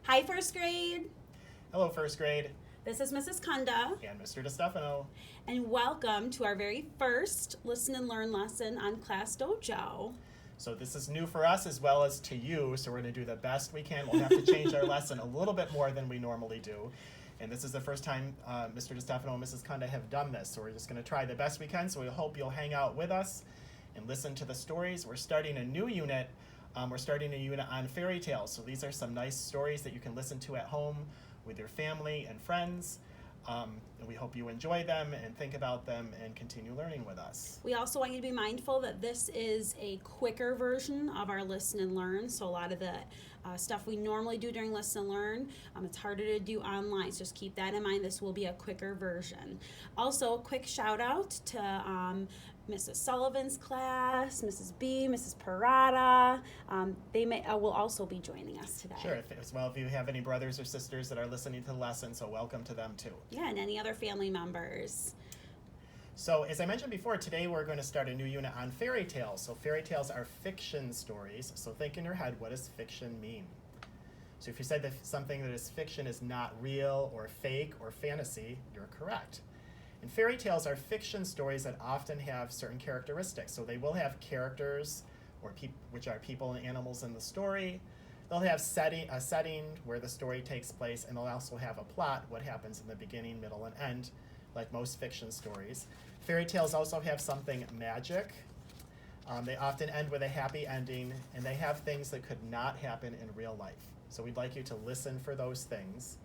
Hi, first grade. Hello, first grade. This is Mrs. Kunda, And Mr. DeStefano. and welcome to our very first Listen and Learn lesson on Class Dojo. So this is new for us as well as to you, so we're going to do the best we can. We'll have to change our lesson a little bit more than we normally do. And this is the first time Mr. DeStefano and Mrs. Kunda have done this, so we're just going to try the best we can. So we hope you'll hang out with us and listen to the stories. We're starting a new unit. We're starting a unit on fairy tales. So these are some nice stories that you can listen to at home with your family and friends. And we hope you enjoy them and think about them and continue learning with us. We also want you to be mindful that this is a quicker version of our Listen and Learn. So a lot of the stuff we normally do during Listen and Learn, it's harder to do online. So just keep that in mind. This will be a quicker version. Also, a quick shout out to Mrs. Sullivan's class, Mrs. B, Mrs. Parada. They will also be joining us today. Sure, as well if you have any brothers or sisters that are listening to the lesson, so welcome to them too. Yeah, and any other family members. So as I mentioned before, today we're going to start a new unit on fairy tales. So fairy tales are fiction stories. So think in your head, what does fiction mean? So if you said that something that is fiction is not real or fake or fantasy, you're correct. And fairy tales are fiction stories that often have certain characteristics. So they will have characters, which are people and animals in the story. They'll have a setting where the story takes place, and they'll also have a plot, what happens in the beginning, middle, and end, like most fiction stories. Fairy tales also have something magic. They often end with a happy ending, and they have things that could not happen in real life. So we'd like you to listen for those things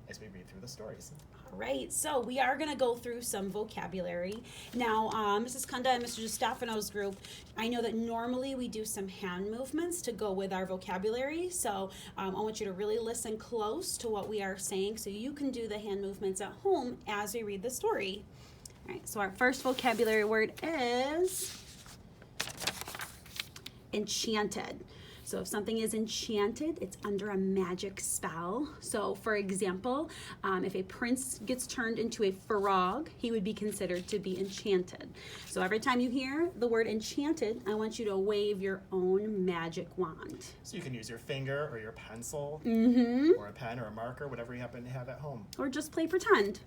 as we read through the stories. All right, so we are going to go through some vocabulary. Now, Mrs. Kunda and Mr. DeStefano's group, I know that normally we do some hand movements to go with our vocabulary, so I want you to really listen close to what we are saying so you can do the hand movements at home as we read the story. All right, so our first vocabulary word is enchanted. So if something is enchanted, it's under a magic spell. So for example, if a prince gets turned into a frog, he would be considered to be enchanted. So every time you hear the word enchanted, I want you to wave your own magic wand. So you can use your finger or your pencil or a pen or a marker, whatever you happen to have at home. Or just play pretend.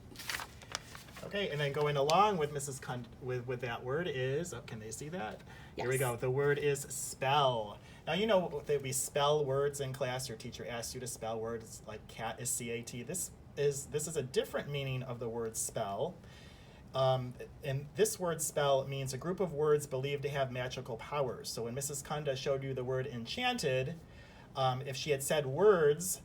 Okay, and then going along with Mrs. with that word is, can they see that? Yes. Here we go. The word is spell. Now you know that we spell words in class. Your teacher asks you to spell words like cat is C-A-T. This is a different meaning of the word spell. And this word spell means a group of words believed to have magical powers. So when Mrs. Kunda showed you the word enchanted, if she had said words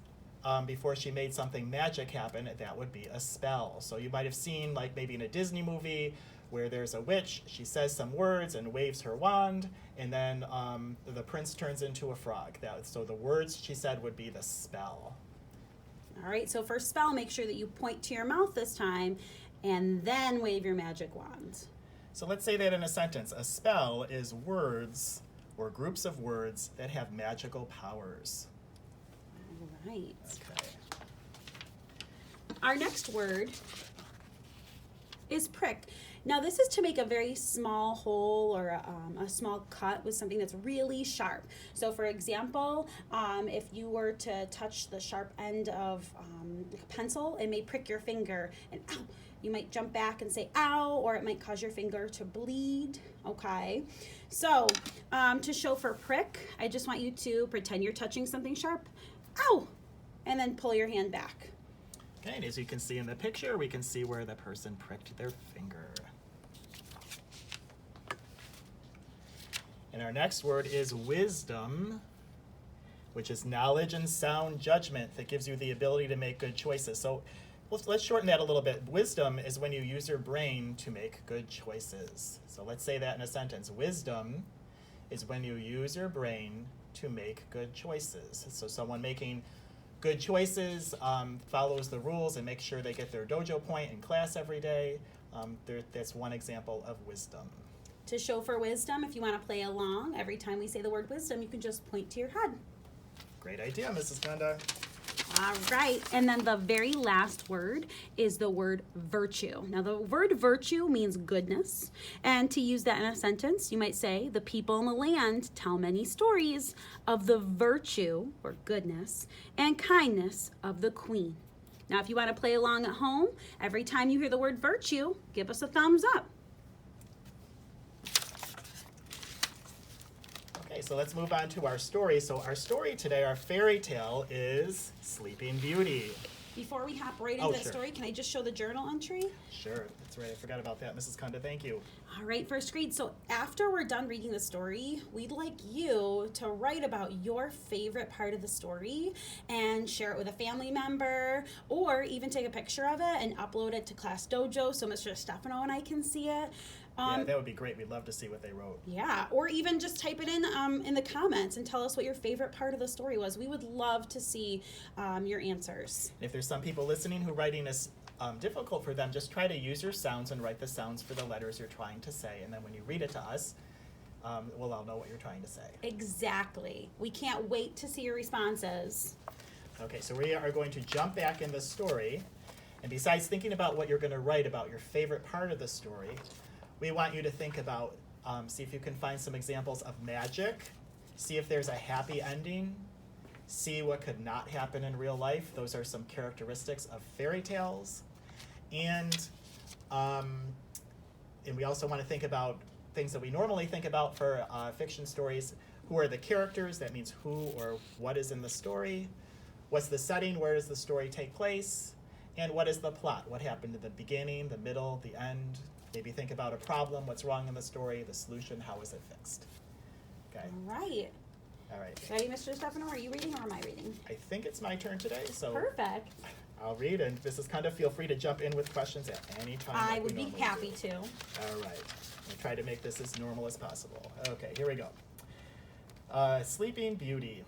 before she made something magic happen, that would be a spell. So you might have seen, like maybe in a Disney movie, where there's a witch, she says some words and waves her wand, and then the prince turns into a frog. So the words she said would be the spell. All right, so for spell, make sure that you point to your mouth this time and then wave your magic wand. So let's say that in a sentence. A spell is words or groups of words that have magical powers. All right. Okay. Our next word is prick. Now this is to make a very small hole or a small cut with something that's really sharp. So for example, if you were to touch the sharp end of a pencil, it may prick your finger and ow, you might jump back and say ow, or it might cause your finger to bleed. Okay, so to show for prick, I just want you to pretend you're touching something sharp, ow, and then pull your hand back. Okay, and as you can see in the picture, we can see where the person pricked their finger. And our next word is wisdom, which is knowledge and sound judgment that gives you the ability to make good choices. So let's shorten that a little bit. Wisdom is when you use your brain to make good choices. So let's say that in a sentence. Wisdom is when you use your brain to make good choices. So someone making good choices follows the rules and makes sure they get their dojo point in class every day. That's one example of wisdom. To show for wisdom, if you want to play along, every time we say the word wisdom, you can just point to your head. Great idea, Mrs. Kunda. All right, and then the very last word is the word virtue. Now, the word virtue means goodness, and to use that in a sentence, you might say, the people in the land tell many stories of the virtue, or goodness, and kindness of the queen. Now, if you want to play along at home, every time you hear the word virtue, give us a thumbs up. Okay, so let's move on to our story. So our story today, our fairy tale, is Sleeping Beauty. Before we hop right into that sure. story, can I just show the journal entry? Sure, that's right. I forgot about that, Mrs. Kunda. Thank you. All right, first grade. So after we're done reading the story, we'd like you to write about your favorite part of the story and share it with a family member, or even take a picture of it and upload it to Class Dojo so Mr. Stefano and I can see it. Yeah, that would be great. We'd love to see what they wrote. Yeah, or even just type it in the comments and tell us what your favorite part of the story was. We would love to see your answers. If there's some people listening who writing is difficult for them, just try to use your sounds and write the sounds for the letters you're trying to say. And then when you read it to us, we'll all know what you're trying to say. Exactly. We can't wait to see your responses. Okay, so we are going to jump back in the story. And besides thinking about what you're going to write about your favorite part of the story, we want you to think about, see if you can find some examples of magic, see if there's a happy ending, see what could not happen in real life. Those are some characteristics of fairy tales. And we also want to think about things that we normally think about for fiction stories. Who are the characters? That means who or what is in the story. What's the setting? Where does the story take place? And what is the plot? What happened at the beginning, the middle, the end? Maybe think about a problem, what's wrong in the story, the solution, how is it fixed? Okay. All right. All right. Ready, Mr. Stefano? Are you reading or am I reading? I think it's my turn today, so Perfect. I'll read, and Mrs. Kunda, feel free to jump in with questions at any time. I would be happy to. All right. I'll try to make this as normal as possible. Okay, here we go. Sleeping Beauty.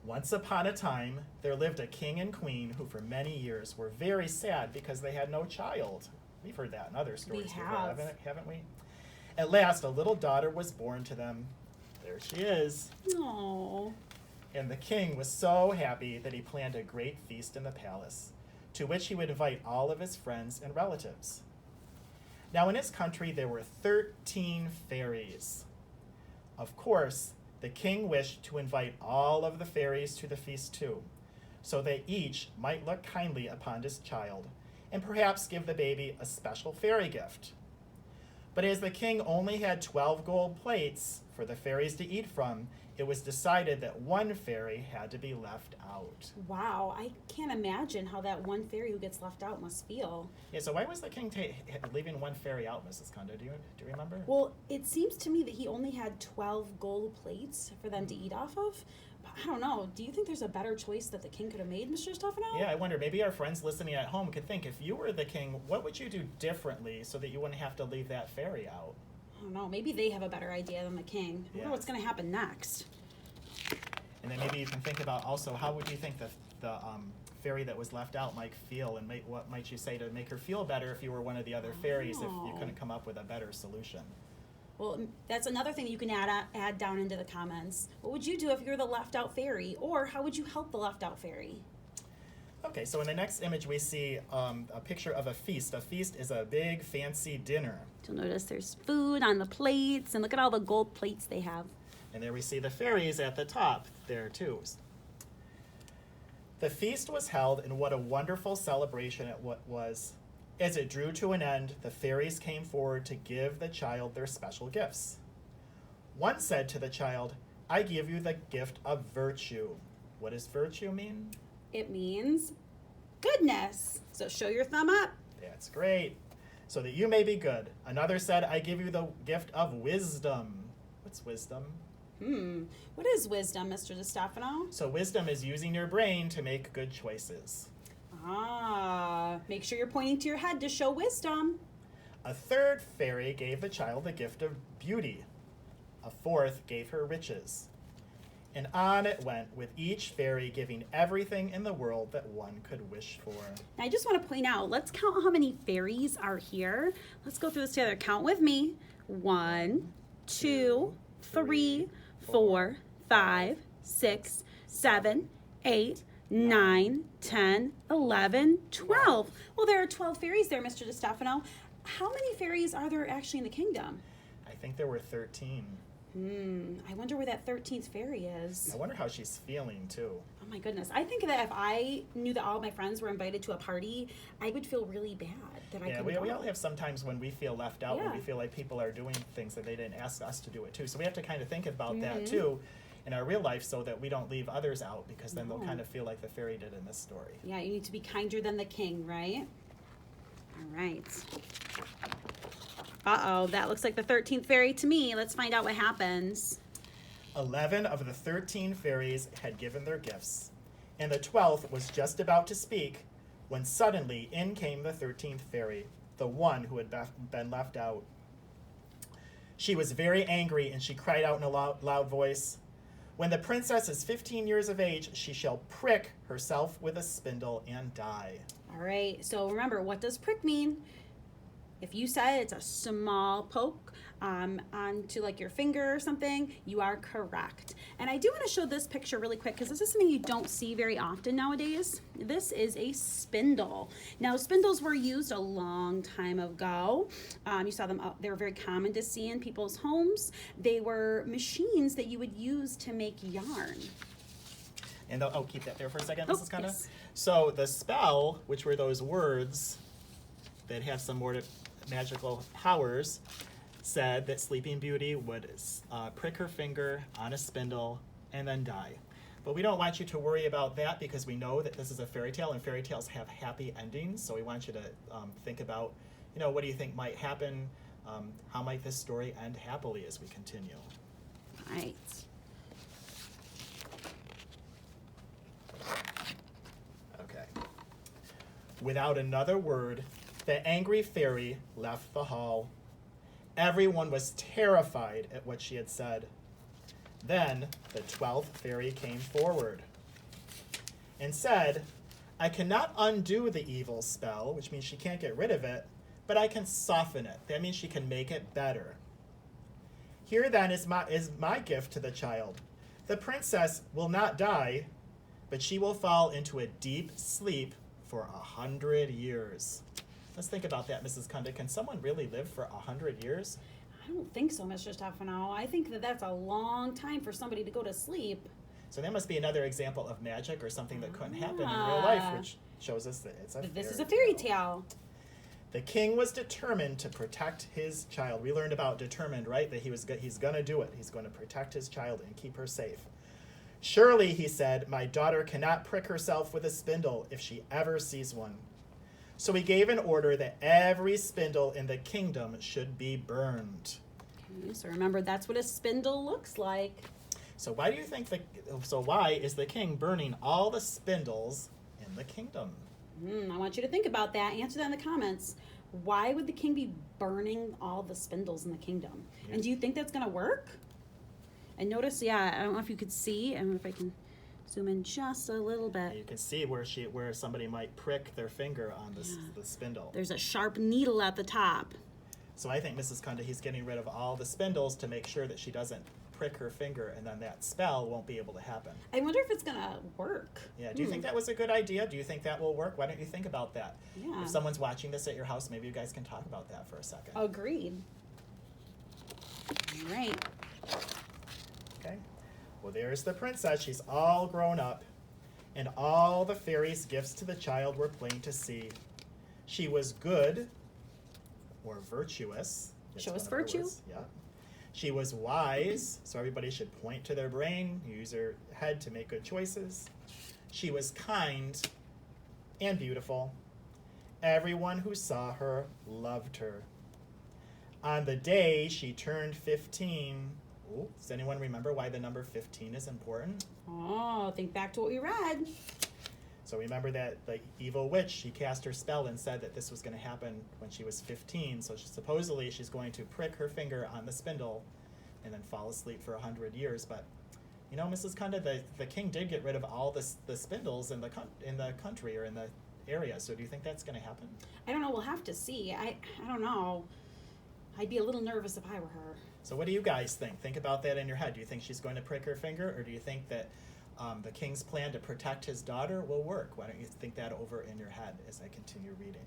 Once upon a time, there lived a king and queen who for many years were very sad because they had no child. We've heard that in other stories before, haven't we? At last, a little daughter was born to them. There she is. Aww. And the king was so happy that he planned a great feast in the palace, to which he would invite all of his friends and relatives. Now, in his country, there were 13 fairies. Of course, the king wished to invite all of the fairies to the feast too, so they each might look kindly upon his child, and perhaps give the baby a special fairy gift. But as the king only had 12 gold plates for the fairies to eat from, it was decided that one fairy had to be left out. Wow, I can't imagine how that one fairy who gets left out must feel. Yeah, so why was the king leaving one fairy out, Mrs. Kunda? Do you remember? Well, it seems to me that he only had 12 gold plates for them to eat off of. But I don't know. Do you think there's a better choice that the king could have made, Mr. Stefano? Yeah, I wonder. Maybe our friends listening at home could think, if you were the king, what would you do differently so that you wouldn't have to leave that fairy out? I don't know. Maybe they have a better idea than the king. I wonder what's going to happen next. And then maybe you can think about also, how would you think the fairy that was left out might feel, and what might you say to make her feel better if you were one of the other fairies, if you couldn't come up with a better solution? Well, that's another thing that you can add down into the comments. What would you do if you're the left out fairy? Or how would you help the left out fairy? Okay, so in the next image we see a picture of a feast. A feast is a big fancy dinner. You'll notice there's food on the plates, and look at all the gold plates they have. And there we see the fairies at the top there too. The feast was held, and what a wonderful celebration it was. As it drew to an end, the fairies came forward to give the child their special gifts. One said to the child, "I give you the gift of virtue." What does virtue mean? It means goodness. So show your thumb up. That's great. So that you may be good. Another said, "I give you the gift of wisdom." What's wisdom? What is wisdom, Mr. DeStefano? So wisdom is using your brain to make good choices. Make sure you're pointing to your head to show wisdom. A third fairy gave the child the gift of beauty. A fourth gave her riches. And on it went, with each fairy giving everything in the world that one could wish for. Now, I just want to point out, let's count how many fairies are here. Let's go through this together. Count with me. 1, 2, 3, 4, 5, 6, 7, 8, 9, 10, 11, 12. Well, there are 12 fairies there, Mr. DeStefano. How many fairies are there actually in the kingdom? I think there were 13. I wonder where that 13th fairy is. I wonder how she's feeling too. Oh my goodness. I think that if I knew that all of my friends were invited to a party, I would feel really bad that I couldn't we go. all have sometimes when we feel left out, when Yeah. we feel like people are doing things that they didn't ask us to do it too. So we have to kind of think about that too in our real life so that we don't leave others out, because then they'll kind of feel like the fairy did in this story. Yeah, you need to be kinder than the king, right? All right. Uh-oh, that looks like the 13th fairy to me. Let's find out what happens. 11 of the 13 fairies had given their gifts, and the 12th was just about to speak when suddenly in came the 13th fairy, the one who had been left out. She was very angry, and she cried out in a loud voice, "When the princess is 15 years of age, she shall prick herself with a spindle and die." All right, so remember, what does prick mean? If you said it's a small poke onto like your finger or something, you are correct. And I do want to show this picture really quick because this is something you don't see very often nowadays. This is a spindle. Now, spindles were used a long time ago. You saw them, they were very common to see in people's homes. They were machines that you would use to make yarn. And keep that there for a second, Mrs. Kanda. Yes. So the spell, which were those words that have some more magical powers, said that Sleeping Beauty would prick her finger on a spindle and then die. But we don't want you to worry about that because we know that this is a fairy tale and fairy tales have happy endings. So we want you to think about, what do you think might happen? How might this story end happily as we continue? Right. Okay. Without another word, the angry fairy left the hall. Everyone was terrified at what she had said. Then the 12th fairy came forward and said, "I cannot undo the evil spell," which means she can't get rid of it, "but I can soften it." That means she can make it better. "Here then is my gift to the child. The princess will not die, but she will fall into a deep sleep for 100 years. Let's think about that, Mrs. Kunda. Can someone really live for 100 years? I don't think so, Mr. Stefano. I think that that's a long time for somebody to go to sleep. So that must be another example of magic or something that couldn't happen in real life, which shows us that it's a This is a fairy tale. The king was determined to protect his child. We learned about determined, right? That he's going to do it. He's going to protect his child and keep her safe. "Surely," he said, "my daughter cannot prick herself with a spindle if she ever sees one." So he gave an order that every spindle in the kingdom should be burned. Okay, so remember, that's what a spindle looks like. So why is the king burning all the spindles in the kingdom? I want you to think about that. Answer that in the comments. Why would the king be burning all the spindles in the kingdom? Yeah. And do you think that's going to work? And notice, I don't know if you could see. I don't know if I can zoom in just a little bit. You can see where somebody might prick their finger on the spindle. There's a sharp needle at the top. So I think Mrs. Kunda, he's getting rid of all the spindles to make sure that she doesn't prick her finger, and then that spell won't be able to happen. I wonder if it's going to work. Yeah, do you think that was a good idea? Do you think that will work? Why don't you think about that? Yeah. If someone's watching this at your house, maybe you guys can talk about that for a second. Agreed. All right. Okay. Well, there's the princess. She's all grown up, and all the fairies' gifts to the child were plain to see. She was good, or virtuous. That's Show us one of her virtue. words. Yeah. She was wise, so everybody should point to their brain, use their head to make good choices. She was kind and beautiful. Everyone who saw her loved her. On the day she turned 15, does anyone remember why the number 15 is important? Oh, think back to what we read. So remember that the evil witch, she cast her spell and said that this was going to happen when she was 15. So supposedly she's going to prick her finger on the spindle and then fall asleep for 100 years. But, Mrs. Kunda, the king did get rid of all the spindles in the country or in the area. So do you think that's going to happen? I don't know. We'll have to see. I don't know. I'd be a little nervous if I were her. So what do you guys think? Think about that in your head. Do you think she's going to prick her finger, or do you think that the king's plan to protect his daughter will work. Why don't you think that over in your head as I continue reading?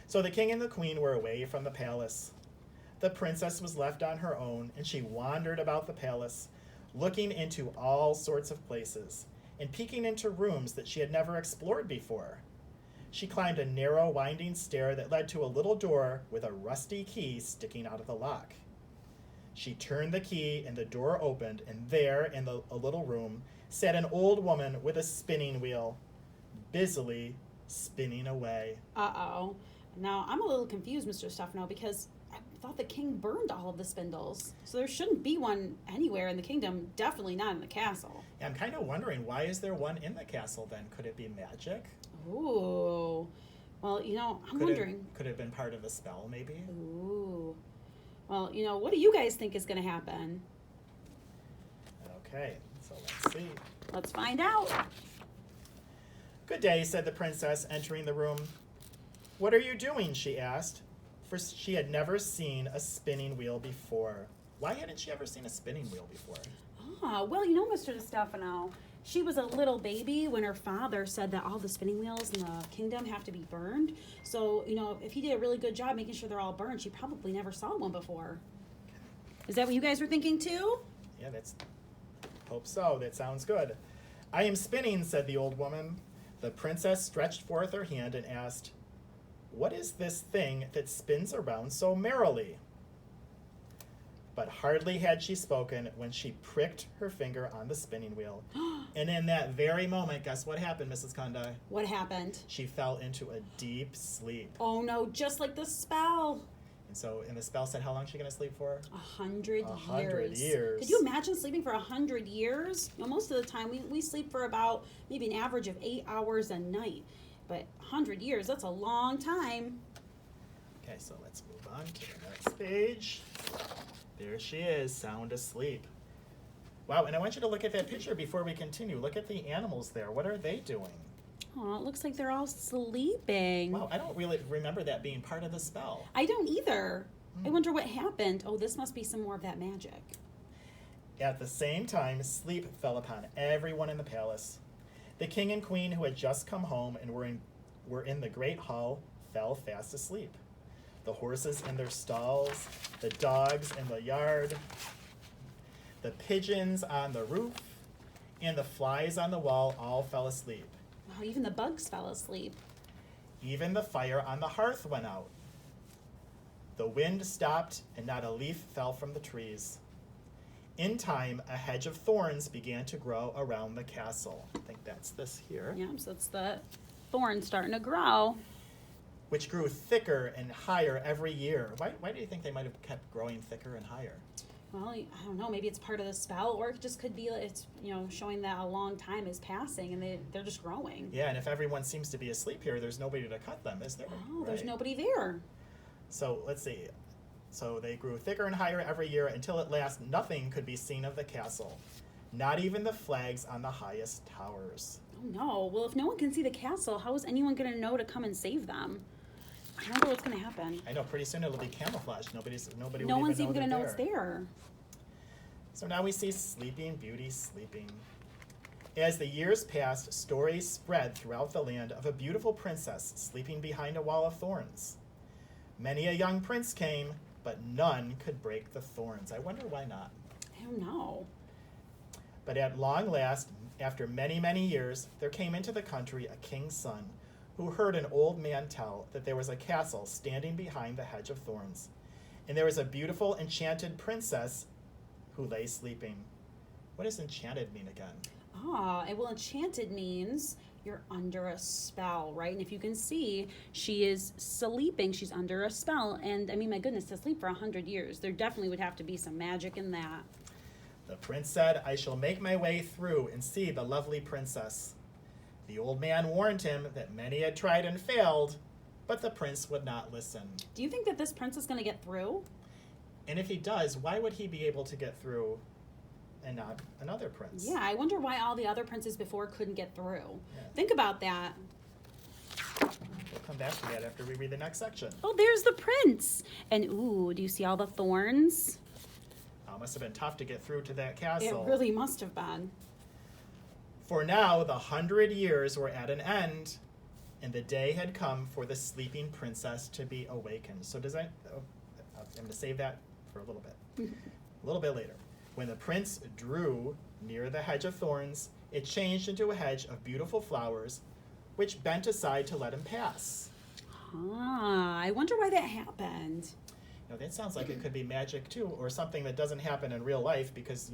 So the king and the queen were away from the palace. The princess was left on her own, and she wandered about the palace, looking into all sorts of places and peeking into rooms that she had never explored before. She climbed a narrow, winding stair that led to a little door with a rusty key sticking out of the lock. She turned the key, and the door opened, and there, in a little room, sat an old woman with a spinning wheel, busily spinning away. Uh-oh. Now, I'm a little confused, Mr. Stefano, because I thought the king burned all of the spindles. So there shouldn't be one anywhere in the kingdom, definitely not in the castle. Yeah, I'm kind of wondering, why is there one in the castle then? Could it be magic? Ooh. Well, I'm wondering. Could it have been part of a spell, maybe? Ooh. Well, what do you guys think is going to happen? Okay, so let's see. Let's find out. Good day, said the princess, entering the room. What are you doing? She asked, for she had never seen a spinning wheel before. Why hadn't she ever seen a spinning wheel before? Well, Mr. Stefano, she was a little baby when her father said that all the spinning wheels in the kingdom have to be burned. So, if he did a really good job making sure they're all burned, she probably never saw one before. Is that what you guys were thinking too? Yeah, hope so. That sounds good. I am spinning, said the old woman. The princess stretched forth her hand and asked, what is this thing that spins around so merrily? But hardly had she spoken when she pricked her finger on the spinning wheel. And in that very moment, guess what happened, Mrs. Kondai? What happened? She fell into a deep sleep. Oh no, just like the spell. And the spell said how long is she going to sleep for? 100 years. 100 years. Could you imagine sleeping for 100 years? Most of the time we sleep for about maybe an average of 8 hours a night. But 100 years, that's a long time. Okay, so let's move on to the next page. There she is, sound asleep. Wow, and I want you to look at that picture before we continue. Look at the animals there. What are they doing? Oh, it looks like they're all sleeping. Wow, I don't really remember that being part of the spell. I don't either. I wonder what happened. Oh, this must be some more of that magic. At the same time, sleep fell upon everyone in the palace. The king and queen, who had just come home and were in the great hall, fell fast asleep. The horses in their stalls, the dogs in the yard, the pigeons on the roof, and the flies on the wall all fell asleep. Oh, even the bugs fell asleep. Even the fire on the hearth went out. The wind stopped, and not a leaf fell from the trees. In time, a hedge of thorns began to grow around the castle. I think that's this here. Yeah, so it's the thorns starting to grow. Which grew thicker and higher every year. Why do you think they might have kept growing thicker and higher? Well, I don't know. Maybe it's part of the spell, or it just could be it's showing that a long time is passing and they're just growing. Yeah, and if everyone seems to be asleep here, there's nobody to cut them, is there? Oh, there's nobody there. So let's see. So they grew thicker and higher every year until at last nothing could be seen of the castle, not even the flags on the highest towers. Oh no. Well, if no one can see the castle, how is anyone going to know to come and save them? I wonder what's going to happen. I know, pretty soon it'll be camouflaged. Nobody No will one's even going to know it's it's there. So now we see Sleeping Beauty sleeping. As the years passed, stories spread throughout the land of a beautiful princess sleeping behind a wall of thorns. Many a young prince came, but none could break the thorns. I wonder why not. I don't know. But at long last, after many, many years, there came into the country a king's son who heard an old man tell that there was a castle standing behind the hedge of thorns, and there was a beautiful enchanted princess who lay sleeping. What does enchanted mean again? Well, enchanted means you're under a spell, right? And if you can see, she is sleeping. She's under a spell. And I mean, my goodness, to sleep for 100 years, there definitely would have to be some magic in that. The prince said, I shall make my way through and see the lovely princess. The old man warned him that many had tried and failed, but the prince would not listen. Do you think that this prince is going to get through? And if he does, why would he be able to get through and not another prince? Yeah, I wonder why all the other princes before couldn't get through. Yeah. Think about that. We'll come back to that after we read the next section. Oh, there's the prince. And ooh, do you see all the thorns? Must have been tough to get through to that castle. It really must have been. For now the 100 years were at an end, and the day had come for the sleeping princess to be awakened. So I'm going to save that for a little bit. A little bit later. When the prince drew near the hedge of thorns, it changed into a hedge of beautiful flowers, which bent aside to let him pass. I wonder why that happened. Now that sounds like it could be magic too, or something that doesn't happen in real life because,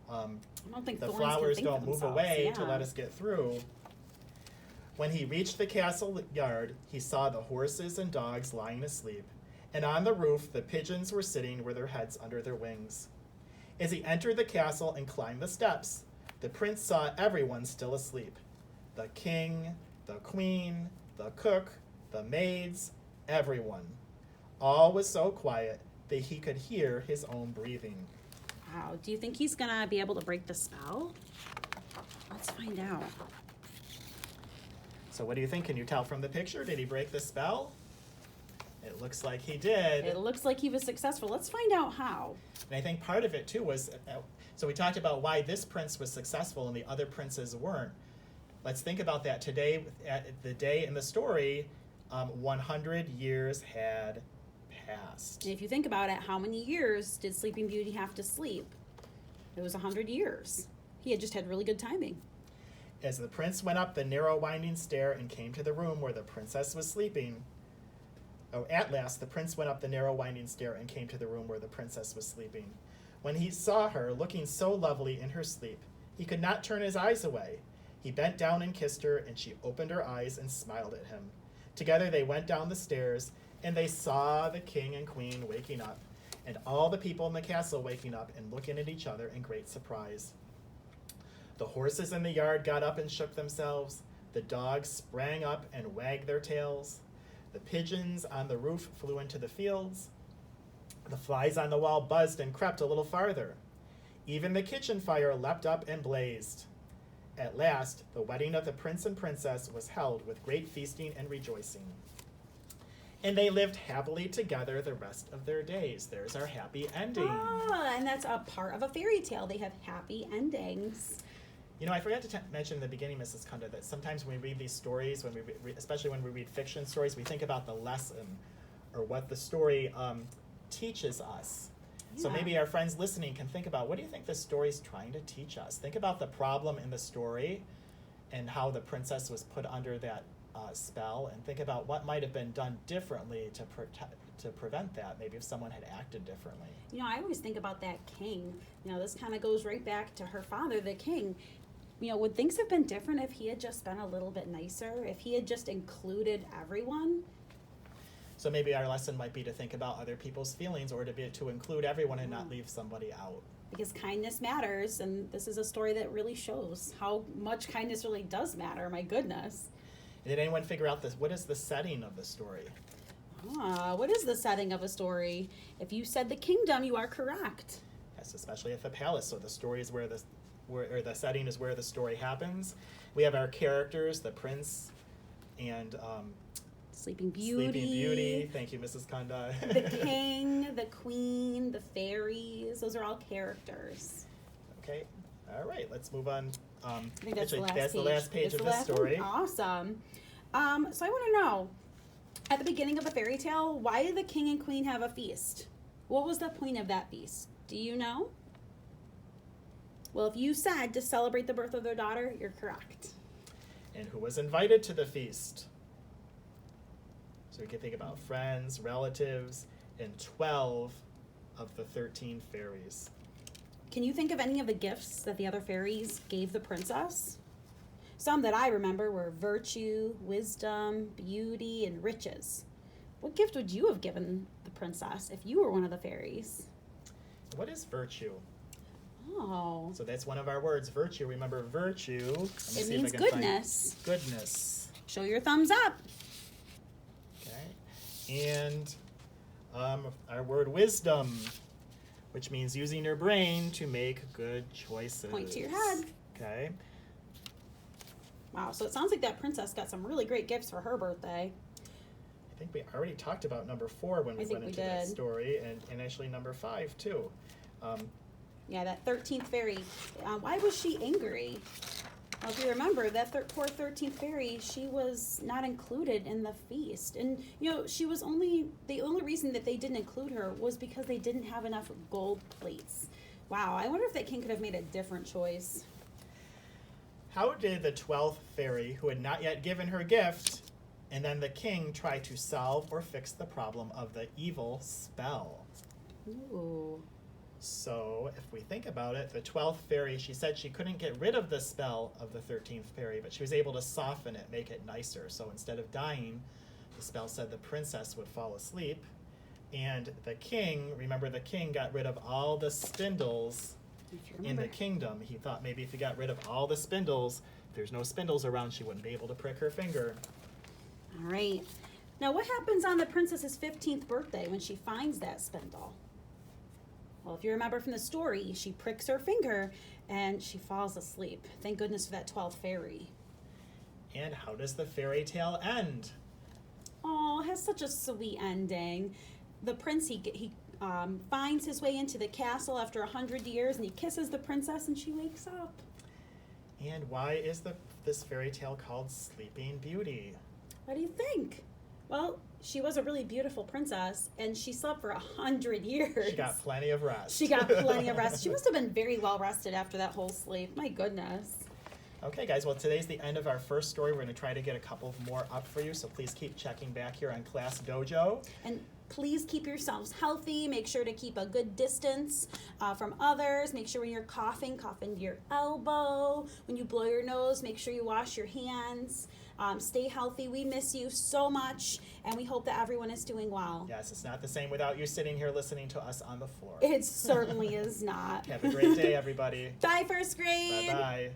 I don't think the thorns flowers can think don't for move themselves. away to Yeah. let us get through. When he reached the castle yard, he saw the horses and dogs lying asleep, and on the roof the pigeons were sitting with their heads under their wings. As he entered the castle and climbed the steps, the prince saw everyone still asleep. The king, the queen, the cook, the maids, everyone. All was so quiet that he could hear his own breathing. Wow. Do you think he's going to be able to break the spell? Let's find out. So what do you think? Can you tell from the picture? Did he break the spell? It looks like he did. It looks like he was successful. Let's find out how. And I think part of it too was, so we talked about why this prince was successful and the other princes weren't. Let's think about that. Today, at the day in the story, 100 years had passed. And if you think about it, how many years did Sleeping Beauty have to sleep? It was 100 years. He had just had really good timing. As the prince went up the narrow winding stair and came to the room where the princess was sleeping, at last the prince went up the narrow winding stair and came to the room where the princess was sleeping. When he saw her looking so lovely in her sleep, he could not turn his eyes away. He bent down and kissed her, and she opened her eyes and smiled at him. Together they went down the stairs, and they saw the king and queen waking up, and all the people in the castle waking up and looking at each other in great surprise. The horses in the yard got up and shook themselves. The dogs sprang up and wagged their tails. The pigeons on the roof flew into the fields. The flies on the wall buzzed and crept a little farther. Even the kitchen fire leapt up and blazed. At last, the wedding of the prince and princess was held with great feasting and rejoicing. And they lived happily together the rest of their days. There's our happy ending. And that's a part of a fairy tale. They have happy endings. You know, I forgot to mention in the beginning, Mrs. Kunda, that sometimes when we read these stories, especially when we read fiction stories, we think about the lesson or what the story teaches us. So Yeah. maybe our friends listening can think about, what do you think this story is trying to teach us? Think about the problem in the story and how the princess was put under that spell, and think about what might have been done differently to prevent that, maybe if someone had acted differently. You know, I always think about that king. You know, this kind of goes right back to her father, the king. You know, would things have been different if he had just been a little bit nicer, if he had just included everyone? So maybe our lesson might be to think about other people's feelings, or to include everyone and not leave somebody out. Because kindness matters, and this is a story that really shows how much kindness really does matter. My goodness. Did anyone figure out what is the setting of the story? What is the setting of a story? If you said the kingdom, you are correct. Yes, especially at the palace. So the story is where the setting is where the story happens. We have our characters, the prince and Sleeping Beauty. Sleeping Beauty. Thank you, Mrs. Kanda. The king, the queen, the fairies. Those are all characters. Okay. All right. Let's move on. I think that's Actually, the last page. of the story. Awesome. So I want to know, at the beginning of a fairy tale, why did the king and queen have a feast? What was the point of that feast? Do you know? Well, if you said to celebrate the birth of their daughter, you're correct. And who was invited to the feast? So we can think about friends, relatives, and 12 of the 13 fairies. Can you think of any of the gifts that the other fairies gave the princess? Some that I remember were virtue, wisdom, beauty, and riches. What gift would you have given the princess if you were one of the fairies? What is virtue? Oh, So that's one of our words, virtue. Remember, virtue. Let me it see if means I can find- goodness. Goodness. Show your thumbs up. Okay. And our word wisdom, which means using your brain to make good choices. Point to your head. Okay. Wow, so it sounds like that princess got some really great gifts for her birthday. I think we already talked about number 4 when we think went we into that did. story, and actually number 5 too. Yeah, that 13th fairy. Why was she angry? Well, if you remember, that poor 13th fairy, she was not included in the feast. And, you know, the only reason that they didn't include her was because they didn't have enough gold plates. Wow, I wonder if that king could have made a different choice. How did the 12th fairy, who had not yet given her gift, and then the king try to solve or fix the problem of the evil spell? Ooh. So, if we think about it, the 12th fairy, she said she couldn't get rid of the spell of the 13th fairy, but she was able to soften it, make it nicer. So instead of dying, the spell said the princess would fall asleep. And the king, remember the king got rid of all the spindles in the kingdom. He thought maybe if he got rid of all the spindles, if there's no spindles around, she wouldn't be able to prick her finger. All right. Now, what happens on the princess's 15th birthday when she finds that spindle? Well, if you remember from the story, she pricks her finger and she falls asleep. Thank goodness for that 12th fairy. And how does the fairy tale end? Oh, it has such a sweet ending. The prince, he finds his way into the castle after 100 years, and he kisses the princess, and she wakes up. And why is this fairy tale called Sleeping Beauty? What do you think? Well, she was a really beautiful princess, and she slept for 100 years. She got plenty of rest. She got plenty of rest. She must have been very well rested after that whole sleep. My goodness. Okay, guys, well, today's the end of our first story. We're going to try to get a couple more up for you, so please keep checking back here on Class Dojo. And please keep yourselves healthy. Make sure to keep a good distance from others. Make sure when you're coughing, cough into your elbow. When you blow your nose, make sure you wash your hands. Stay healthy. We miss you so much, and we hope that everyone is doing well. Yes, it's not the same without you sitting here listening to us on the floor. It certainly is not. Have a great day, everybody. Bye, first grade. Bye-bye.